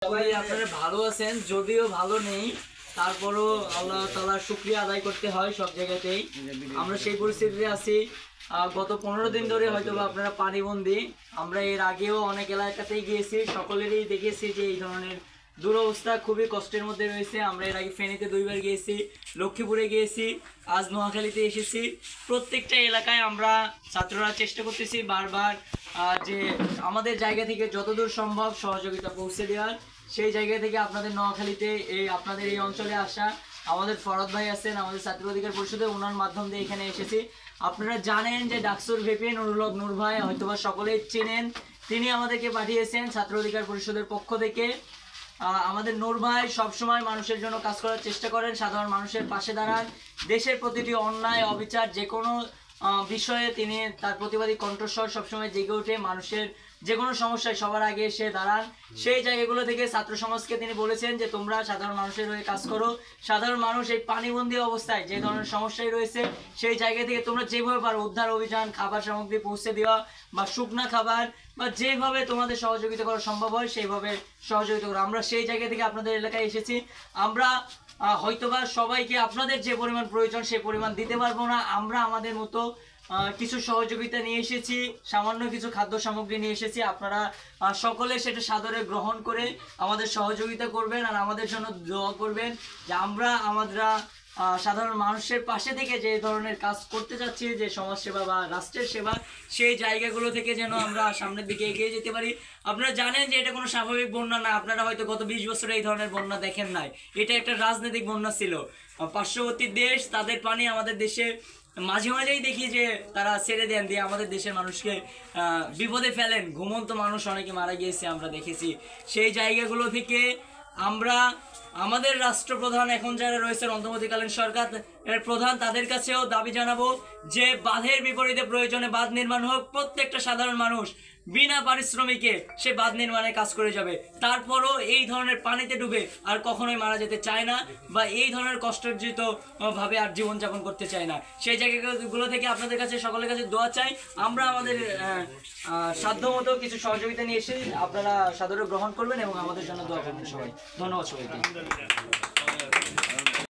সবাই আপনারা ভালো আছেন, যদিও ভালো নেই তারপরও আল্লাহ তাআলার শুকরিয়া আদায় করতে হয় সব জায়গাতেই। আমরা সেই পরিস্থিতিতে আছি। গত 15 দিন ধরে হয়তো আপনারা পানিবন্দী। আমরা এর আগেও অনেক এলাকাতেই গিয়েছি, সকলেরই দেখেছি যে এই ধরনের দুরবস্থা, খুবই কষ্টের মধ্যে রয়েছে। আমরা এর আগে ফেনীতে 2 বার গিয়েছি, লক্ষ্মীপুরে গিয়েছি, আজ নোয়াখালীতে এসেছি। প্রত্যেকটা এলাকায় আমরা ছাত্ররা চেষ্টা করতেছি বারবার যে আমাদের জায়গা থেকে যতদূর সম্ভব সহযোগিতা পৌঁছে দেওয়ার। সেই জায়গা থেকে আপনাদের নোয়াখালীতে আপনাদের এই অঞ্চলে আসা আমাদের ফরদ ভাই আছেন, আমাদের ছাত্র অধিকার পরিষদে, ওনার মাধ্যম দিয়ে এখানে এসেছি। আপনারা জানেন যে ডাকসুর ভিপি নুরুল হক নূর ভাই, হয়তোবা সকলেই চেনেন, তিনি আমাদেরকে পাঠিয়েছেন ছাত্র অধিকার পরিষদের পক্ষ থেকে। আমাদের নূর ভাই সবসময় মানুষের জন্য কাজ করার চেষ্টা করেন, সাধারণ মানুষের পাশে দাঁড়ান। দেশের প্রতিটি অন্যায় অবিচার যে কোনো বিষয়ে তিনি তার প্রতিবাদী কণ্ঠস্বর সবসময় জেগে ওঠে, মানুষের যে কোনো সমস্যায় সবার আগে এসে দাঁড়ান। সেই জায়গাগুলো থেকে ছাত্র সমাজকে তিনি বলেছেন যে তোমরা সাধারণ মানুষের হয়ে কাজ করো। সাধারণ মানুষ এই পানিবন্দী অবস্থায় যে ধরনের সমস্যায় রয়েছে, সেই জায়গা থেকে তোমরা যেভাবে পারো উদ্ধার অভিযান, খাবার সামগ্রী পৌঁছে দেওয়া বা শুকনা খাবার বা যেভাবে তোমাদের সহযোগিতা করা সম্ভব হয় সেইভাবে সহযোগিতা করো। আমরা সেই জায়গা থেকে আপনাদের এলাকায় এসেছি। আমরা হয়তোবা সবাইকে আপনাদের যে পরিমাণ প্রয়োজন সেই পরিমাণ দিতে পারবো না। আমরা আমাদের মতো কিছু সহযোগিতা নিয়ে এসেছি, সামান্য কিছু খাদ্য সামগ্রী নিয়ে এসেছি। আপনারা সকলে সেটা সাদরে গ্রহণ করে আমাদের সহযোগিতা করবেন আর আমাদের জন্য দোয়া করবেন যে আমরা সাধারণ মানুষের পাশে থেকে যে ধরনের কাজ করতে যাচ্ছি, যে সমাজসেবা বা রাষ্ট্রের সেবা, সেই জায়গাগুলো থেকে যেন আমরা সামনের দিকে এগিয়ে যেতে পারি। আপনারা জানেন যে এটা কোনো স্বাভাবিক বন্যা না। আপনারা হয়তো গত 20 বছরে এই ধরনের বন্যা দেখেন নাই। এটা একটা রাজনৈতিক বন্যা ছিল। পার্শ্ববর্তী দেশ তাদের পানি আমাদের দেশে মাঝে মাঝেই দেখি যে তারা ছেড়ে দেন, দিয়ে আমাদের দেশের মানুষকে বিপদে ফেলেন। ঘুমন্ত মানুষ অনেকে মারা গিয়েছে আমরা দেখেছি। সেই জায়গাগুলো থেকে আমরা আমাদের রাষ্ট্রপ্রধান এখন যারা রয়েছেন, অন্তর্বর্তীকালীন সরকার এর প্রধান, তাদের কাছেও দাবি জানাবো যে বাঁধের বিপরীতে প্রয়োজনে বাঁধ নির্মাণ হোক। প্রত্যেকটা সাধারণ মানুষ বিনা পারিশ্রমিকে সে বাঁধ নির্মাণে কাজ করে যাবে। তারপরও এই ধরনের পানিতে ডুবে আর কখনোই মারা যেতে চায় না বা এই ধরনের কষ্টার্জিত ভাবে আর জীবনযাপন করতে চায় না। সেই জায়গাগুলো থেকে আপনাদের কাছে, সকলের কাছে দোয়া চাই। আমরা আমাদের সাধ্যমতো কিছু সহযোগিতা নিয়ে এসে আপনারা সাদরে গ্রহণ করবেন এবং আমাদের জন্য দোয়া করবেন সবাই। ধন্যবাদ সবাইকে।